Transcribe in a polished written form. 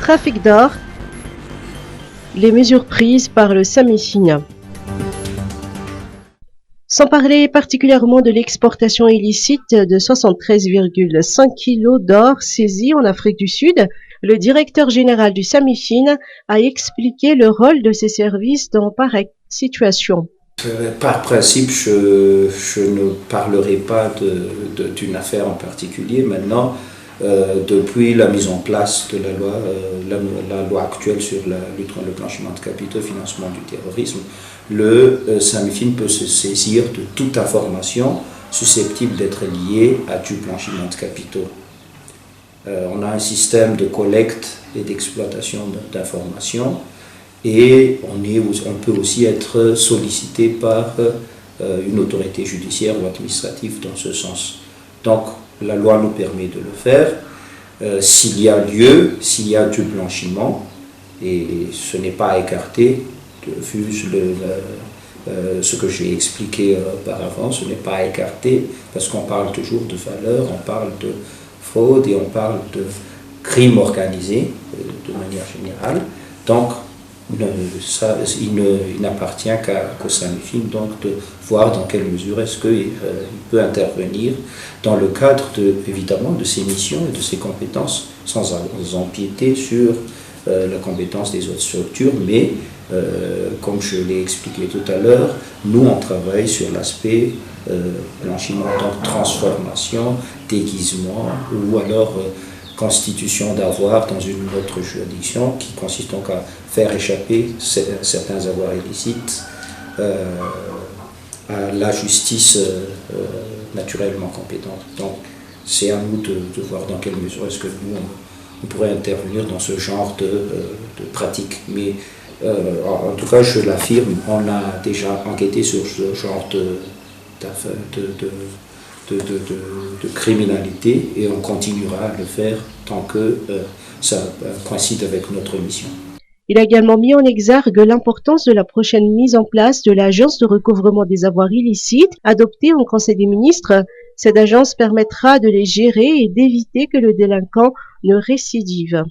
Trafic d'or, les mesures prises par le SAMIFIN. Sans parler particulièrement de l'exportation illicite de 73,5 kg d'or saisis en Afrique du Sud, le directeur général du SAMIFIN a expliqué le rôle de ces services dans pareille situation. Par principe, je ne parlerai pas d'une affaire en particulier. Maintenant, depuis la mise en place de la loi actuelle sur la lutte contre le blanchiment de capitaux et le financement du terrorisme, le SAMIFIN peut se saisir de toute information susceptible d'être liée à du blanchiment de capitaux. On a un système de collecte et d'exploitation d'informations et on peut aussi être sollicité par une autorité judiciaire ou administrative dans ce sens. Donc la loi nous permet de le faire. S'il y a du blanchiment, et ce n'est pas écarté, vu ce que j'ai expliqué auparavant, ce n'est pas écarté parce qu'on parle toujours de valeur, on parle de fraude et on parle de crime organisé de manière générale. Donc, il n'appartient qu'au SAMIFIN donc de voir dans quelle mesure est-ce qu'il peut intervenir dans le cadre évidemment de ses missions et de ses compétences sans empiéter sur la compétence des autres structures, mais comme je l'ai expliqué tout à l'heure, nous on travaille sur l'aspect blanchiment, donc transformation, déguisement ou alors constitution d'avoir dans une autre juridiction qui consiste donc à faire échapper certains avoirs illicites à la justice naturellement compétente. Donc c'est à nous de voir dans quelle mesure est-ce que nous on pourrait intervenir dans ce genre de pratique. Mais en tout cas, je l'affirme, on a déjà enquêté sur ce genre de criminalité et on continuera à le faire tant que ça coïncide avec notre mission. Il a également mis en exergue l'importance de la prochaine mise en place de l'agence de recouvrement des avoirs illicites adoptée au Conseil des ministres. Cette agence permettra de les gérer et d'éviter que le délinquant ne récidive.